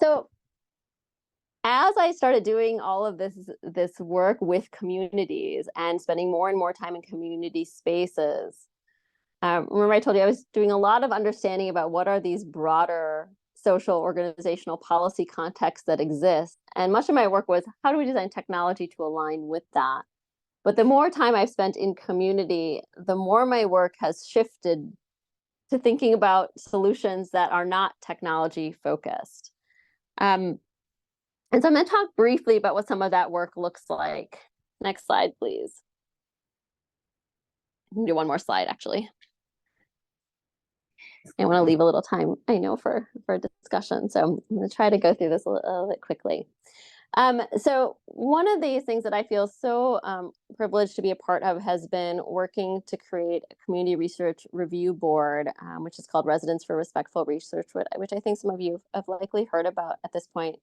So as I started doing all of this work with communities and spending more and more time in community spaces, remember I told you I was doing a lot of understanding about what are these broader social, organizational, policy contexts that exist. And much of my work was, how do we design technology to align with that? But the more time I've spent in community, the more my work has shifted to thinking about solutions that are not technology focused. And so I'm going to talk briefly about what some of that work looks like. Next slide, please. I can do one more slide, actually. I want to leave a little time, I know, for discussion. So I'm going to try to go through this a little bit quickly. So one of these things that I feel so privileged to be a part of has been working to create a community research review board, which is called Residents for Respectful Research, which I think some of you have likely heard about at this point.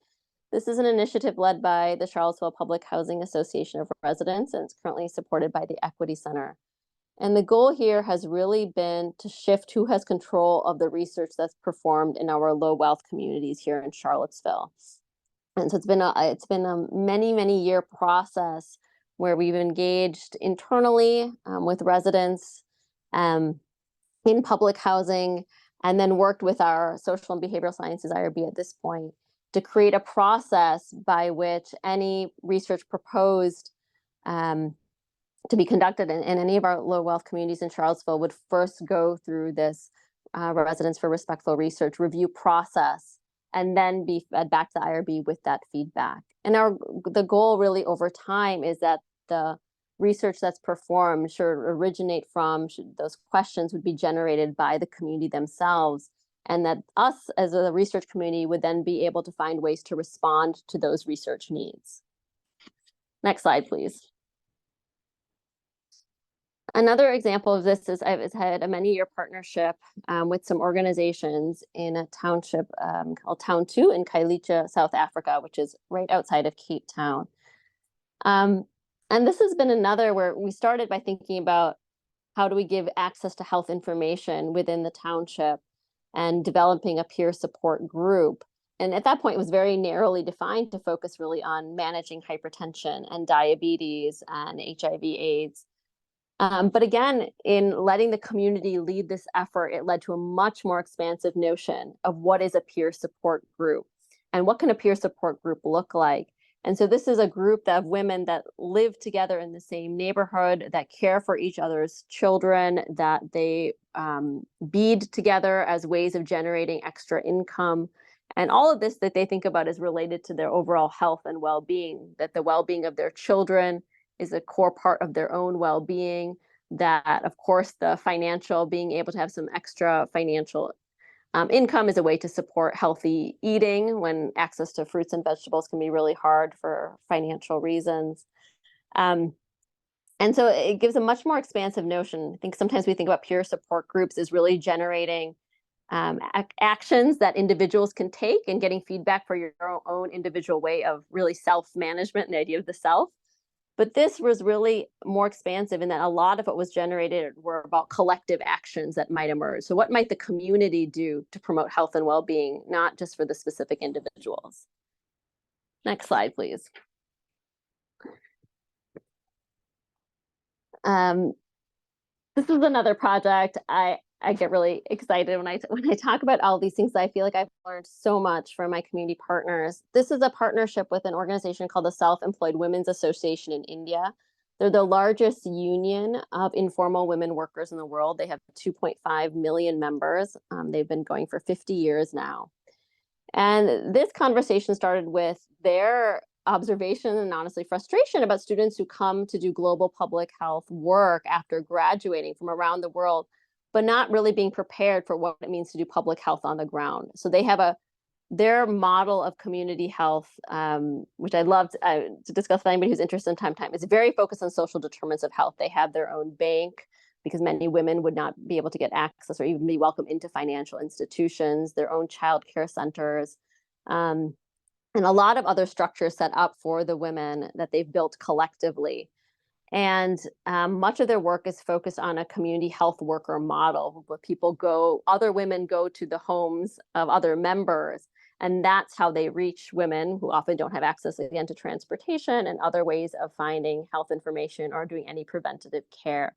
This is an initiative led by the Charlottesville Public Housing Association of Residents, and it's currently supported by the Equity Center. And the goal here has really been to shift who has control of the research that's performed in our low wealth communities here in Charlottesville. And so it's been a many year process where we've engaged internally with residents in public housing, and then worked with our social and behavioral sciences IRB at this point to create a process by which any research proposed to be conducted in any of our low wealth communities in Charlottesville would first go through this Residents for Respectful Research review process, and then be fed back to the IRB with that feedback. And the goal really over time is that the research that's performed should originate from, those questions would be generated by the community themselves, and that us as a research community would then be able to find ways to respond to those research needs. Next slide, please. Another example of this is I've had a many-year partnership with some organizations in a township called Town 2 in Kailicha, South Africa, which is right outside of Cape Town. And this has been another where we started by thinking about how do we give access to health information within the township and developing a peer support group. And at that point, it was very narrowly defined to focus really on managing hypertension and diabetes and HIV/AIDS. But again, in letting the community lead this effort, it led to a much more expansive notion of what is a peer support group and what can a peer support group look like. And so this is a group of women that live together in the same neighborhood, that care for each other's children, that they bead together as ways of generating extra income. And all of this that they think about is related to their overall health and well-being, that the well-being of their children is a core part of their own well-being, that of course the financial, being able to have some extra financial income is a way to support healthy eating when access to fruits and vegetables can be really hard for financial reasons. And so it gives a much more expansive notion. I think sometimes we think about peer support groups as really generating actions that individuals can take and getting feedback for your own individual way of really self-management and the idea of the self. But this was really more expansive in that a lot of what was generated were about collective actions that might emerge. So what might the community do to promote health and well-being, not just for the specific individuals? Next slide, please. This is another project. I get really excited when I talk about all these things. I feel like I've learned so much from my community partners. This is a partnership with an organization called the Self-Employed Women's Association in India. They're the largest union of informal women workers in the world. They have 2.5 million members. They've been going for 50 years now. And this conversation started with their observation and honestly frustration about students who come to do global public health work after graduating from around the world, but not really being prepared for what it means to do public health on the ground. So they have their model of community health, which I'd love to discuss with anybody who's interested in time, is very focused on social determinants of health. They have their own bank because many women would not be able to get access or even be welcome into financial institutions, their own child care centers, and a lot of other structures set up for the women that they've built collectively. And much of their work is focused on a community health worker model where other women go to the homes of other members. And that's how they reach women who often don't have access again to transportation and other ways of finding health information or doing any preventative care.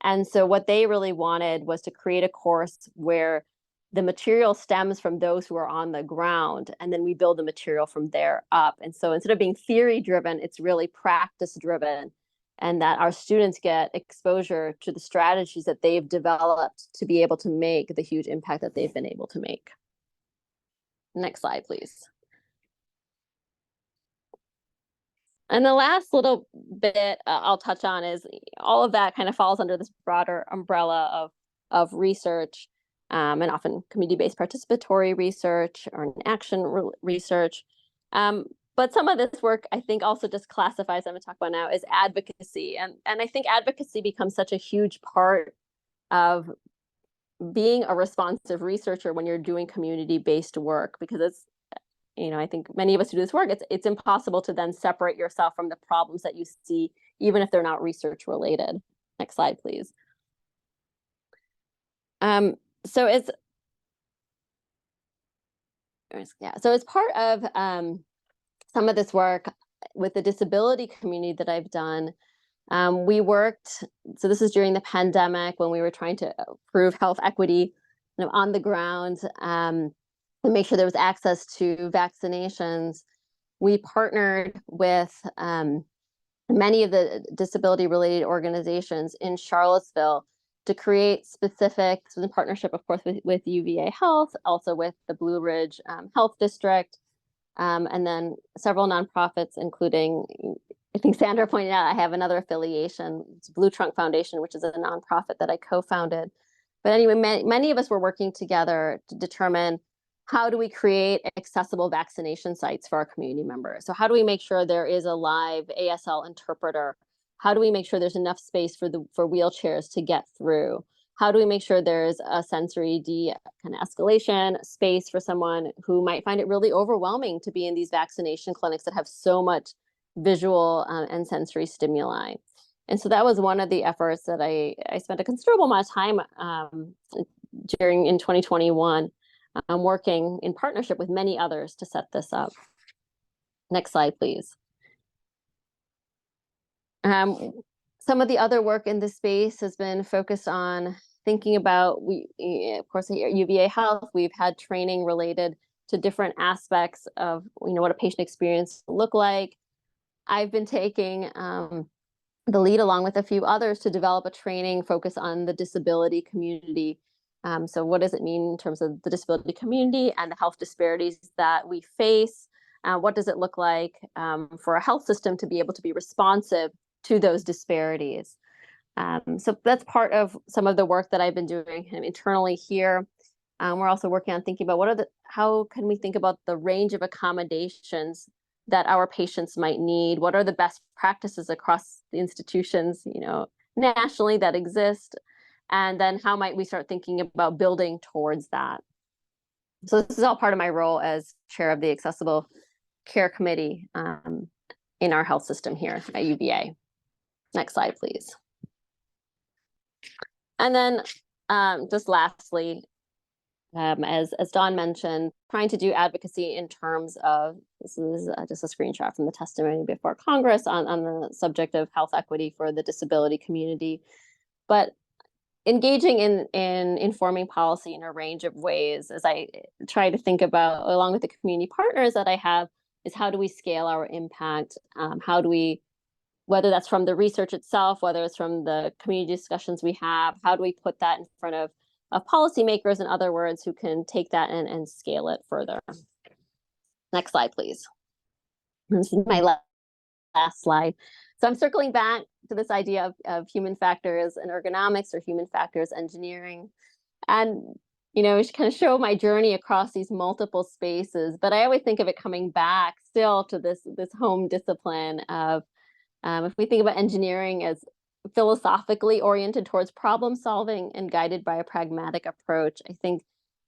And so what they really wanted was to create a course where the material stems from those who are on the ground, and then we build the material from there up. And so instead of being theory driven, it's really practice driven, and that our students get exposure to the strategies that they've developed to be able to make the huge impact that they've been able to make. Next slide, please. And the last little bit I'll touch on is all of that kind of falls under this broader umbrella of research, and often community-based participatory research or action research. But some of this work, I think, also just classifies, I'm going to talk about now, is advocacy. And I think advocacy becomes such a huge part of being a responsive researcher when you're doing community-based work, because it's, I think many of us who do this work, it's impossible to then separate yourself from the problems that you see, even if they're not research related. Next slide, please. So as part of some of this work with the disability community that I've done, we worked, so this is during the pandemic when we were trying to improve health equity on the ground, and make sure there was access to vaccinations. We partnered with many of the disability related organizations in Charlottesville to create specific, this was in partnership, of course, with UVA Health, also with the Blue Ridge Health District, and then several nonprofits, including, I think Sandra pointed out, I have another affiliation, it's Blue Trunk Foundation, which is a nonprofit that I co-founded. But anyway, many of us were working together to determine how do we create accessible vaccination sites for our community members? So how do we make sure there is a live ASL interpreter how do we make sure there's enough space for wheelchairs to get through? How do we make sure there's a sensory kind of escalation space for someone who might find it really overwhelming to be in these vaccination clinics that have so much visual and sensory stimuli? And so that was one of the efforts that I spent a considerable amount of time in 2021, working in partnership with many others to set this up. Next slide, please. Some of the other work in this space has been focused on thinking about, of course, here at UVA Health, we've had training related to different aspects of what a patient experience look like. I've been taking the lead along with a few others to develop a training focus on the disability community. So what does it mean in terms of the disability community and the health disparities that we face? What does it look like for a health system to be able to be responsive to those disparities? So that's part of some of the work that I've been doing internally here. We're also working on thinking about how can we think about the range of accommodations that our patients might need? What are the best practices across the institutions, nationally that exist? And then how might we start thinking about building towards that? So this is all part of my role as chair of the Accessible Care Committee in our health system here at UVA. Next slide, please. And then just lastly, as Dawn mentioned, trying to do advocacy in terms of, this is just a screenshot from the testimony before Congress on the subject of health equity for the disability community, but engaging in informing policy in a range of ways, as I try to think about, along with the community partners that I have, is how do we scale our impact? How do we, whether that's from the research itself, whether it's from the community discussions we have, how do we put that in front of policymakers, in other words, who can take that and scale it further? Next slide, please. This is my last slide. So I'm circling back to this idea of human factors and ergonomics, or human factors engineering. And, kind of show my journey across these multiple spaces, but I always think of it coming back still to this home discipline of, if we think about engineering as philosophically oriented towards problem solving and guided by a pragmatic approach, I think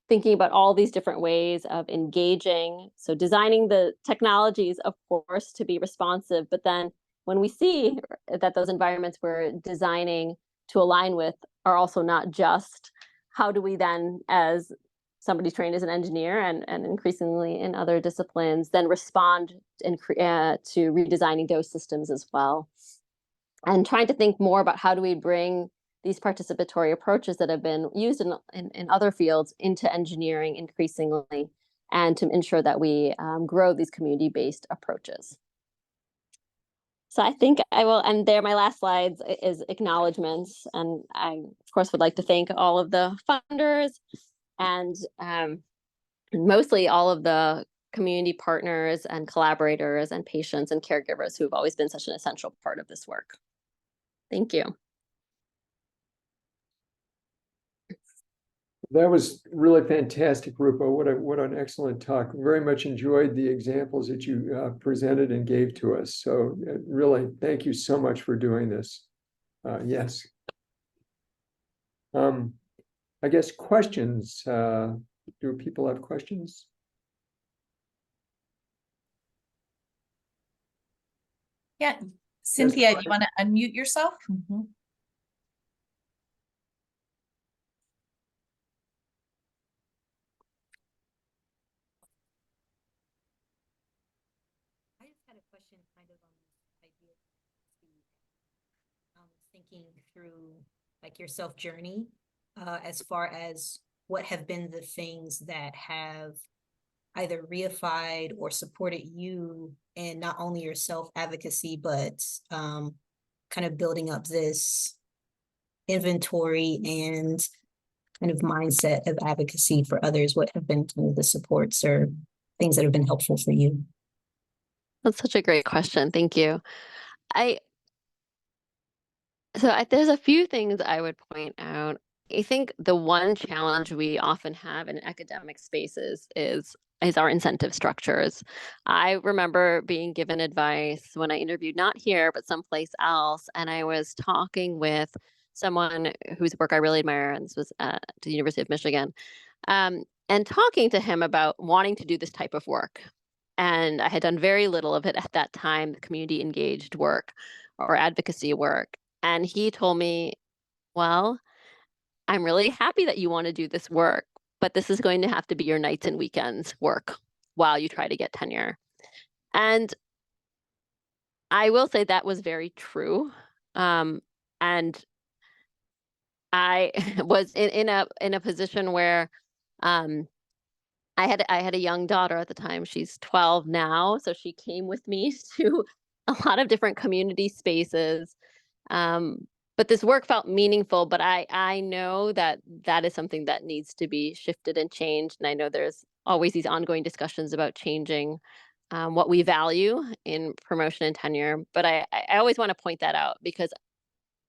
thinking about all these different ways of engaging, so designing the technologies, of course, to be responsive, but then when we see that those environments we're designing to align with are also not just, how do we then, as somebody trained as an engineer and increasingly in other disciplines, then respond to redesigning those systems as well? And trying to think more about how do we bring these participatory approaches that have been used in other fields into engineering increasingly, and to ensure that we grow these community-based approaches. So I think I will end there. My last slides is acknowledgements. And I, of course, would like to thank all of the funders and mostly all of the community partners and collaborators and patients and caregivers who have always been such an essential part of this work. Thank you. That was really fantastic, Rupa. What an excellent talk. Very much enjoyed the examples that you presented and gave to us. So really, thank you so much for doing this. Yes. I guess questions. Do people have questions? Yeah. Cynthia, do you want to unmute yourself? Mm-hmm. I just had a question kind of on this idea of thinking through like your self journey as far as what have been the things that have either reified or supported you in not only your self-advocacy, but kind of building up this inventory and kind of mindset of advocacy for others. What have been kind of the supports or things that have been helpful for you? That's such a great question. Thank you. There's a few things I would point out. think the one challenge we often have in academic spaces is our incentive structures. I remember being given advice when I interviewed, not here, but someplace else, and I was talking with someone whose work I really admire, and this was at the University of Michigan, and talking to him about wanting to do this type of work. And I had done very little of it at that time, the community engaged work or advocacy work. And he told me, well, I'm really happy that you want to do this work, but this is going to have to be your nights and weekends work while you try to get tenure. And I will say that was very true. And I was in a position where um, I had a young daughter at the time. She's 12 now, so she came with me to a lot of different community spaces. But this work felt meaningful, but I know that that is something that needs to be shifted and changed. And I know there's always these ongoing discussions about changing what we value in promotion and tenure. But I always want to point that out because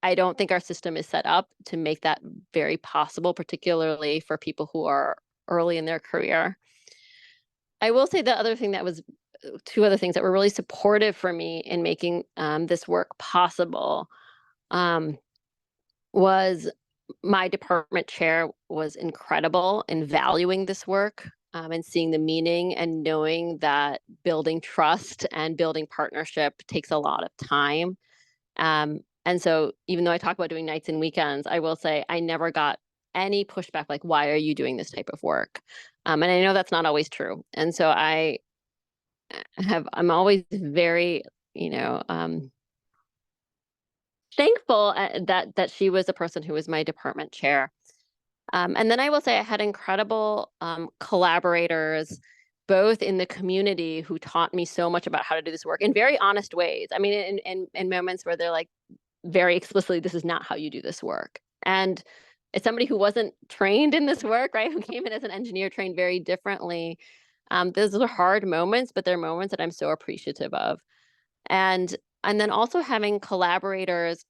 I don't think our system is set up to make that very possible, particularly for people who are early in their career. I will say the other thing that was two other things that were really supportive for me in making this work possible was my department chair was incredible in valuing this work and seeing the meaning and knowing that building trust and building partnership takes a lot of time. And so even though I talk about doing nights and weekends, I will say I never got any pushback like, why are you doing this type of work? And I know that's not always true. And so I'm always very, thankful that she was the person who was my department chair. And then I will say I had incredible collaborators, both in the community who taught me so much about how to do this work in very honest ways. I mean, in moments where they're like very explicitly, this is not how you do this work. And as somebody who wasn't trained in this work, right, who came in as an engineer trained very differently, those are hard moments, but they're moments that I'm so appreciative of. And then also having collaborators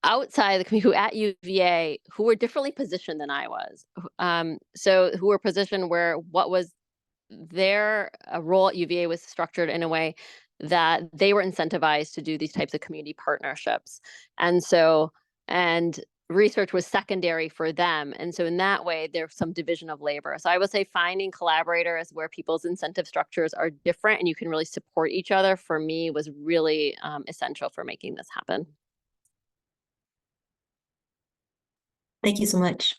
outside the community who at UVA who were differently positioned than I was. So who were positioned where what was their role at UVA was structured in a way that they were incentivized to do these types of community partnerships. And research was secondary for them. And so in that way, there's some division of labor. So I would say finding collaborators where people's incentive structures are different and you can really support each other, for me, was really essential for making this happen. Thank you so much.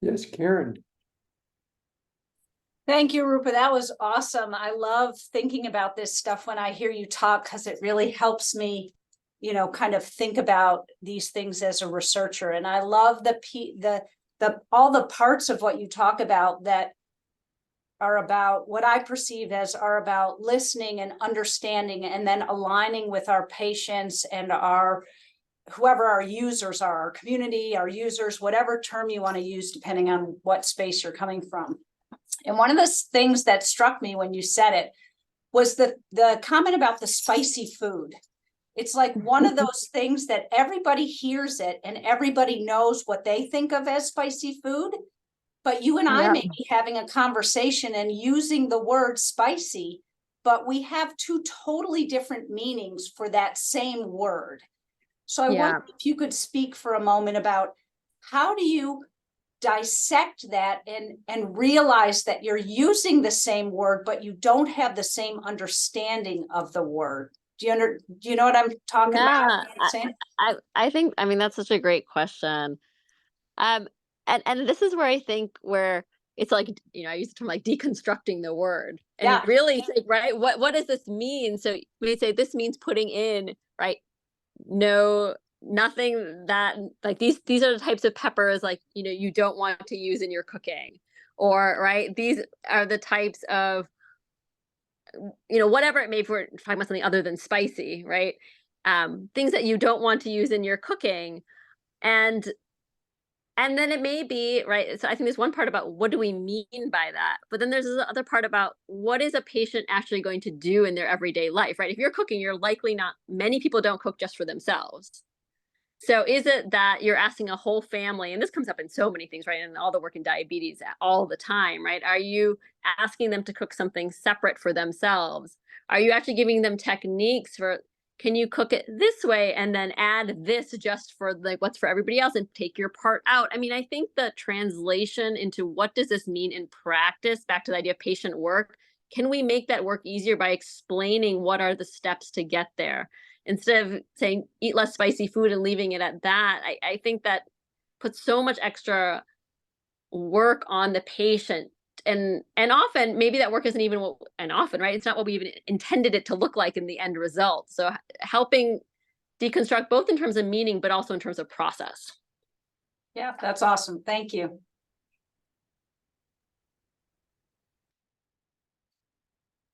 Yes, Karen. Thank you, Rupa. That was awesome. I love thinking about this stuff when I hear you talk because it really helps me, kind of think about these things as a researcher. And I love all the parts of what you talk about that are about what I perceive as are about listening and understanding and then aligning with our patients and whoever our users are, our community, our users, whatever term you want to use, depending on what space you're coming from. And one of the things that struck me when you said it was the comment about the spicy food. It's like one of those things that everybody hears it and everybody knows what they think of as spicy food. But you and I may be having a conversation and using the word spicy, but we have two totally different meanings for that same word. So I wonder if you could speak for a moment about how do you dissect that and realize that you're using the same word, but you don't have the same understanding of the word. Do you know what I'm talking about? I think, that's such a great question. And this is where I think where it's like, I use the term like deconstructing the word and really say, right, what does this mean? So we say this means putting in, right, nothing that like these are the types of peppers like you don't want to use in your cooking, or right, these are the types of whatever it may be, if we're talking about something other than spicy, right? Things that you don't want to use in your cooking. And then it may be, right? So I think there's one part about what do we mean by that? But then there's this other part about what is a patient actually going to do in their everyday life, right? If you're cooking, you're likely not, many people don't cook just for themselves. So is it that you're asking a whole family, and this comes up in so many things, right? And all the work in diabetes all the time, right? Are you asking them to cook something separate for themselves? Are you actually giving them techniques for, can you cook it this way and then add this just for like what's for everybody else and take your part out? I mean, I think the translation into what does this mean in practice, back to the idea of patient work, can we make that work easier by explaining what are the steps to get there? Instead of saying eat less spicy food and leaving it at that, I think that puts so much extra work on the patient. And often maybe that work isn't even what, and often, right, it's not what we even intended it to look like in the end result. So helping deconstruct both in terms of meaning, but also in terms of process. Yeah, that's awesome. Thank you.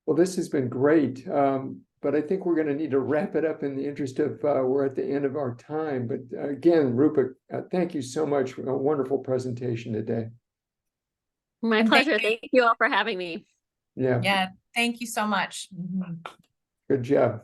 Well, this has been great, but I think we're going to need to wrap it up in the interest of we're at the end of our time. But again, Rupa, thank you so much for a wonderful presentation today. My pleasure. Thank you all for having me. Yeah, Yeah, thank you so much. good job.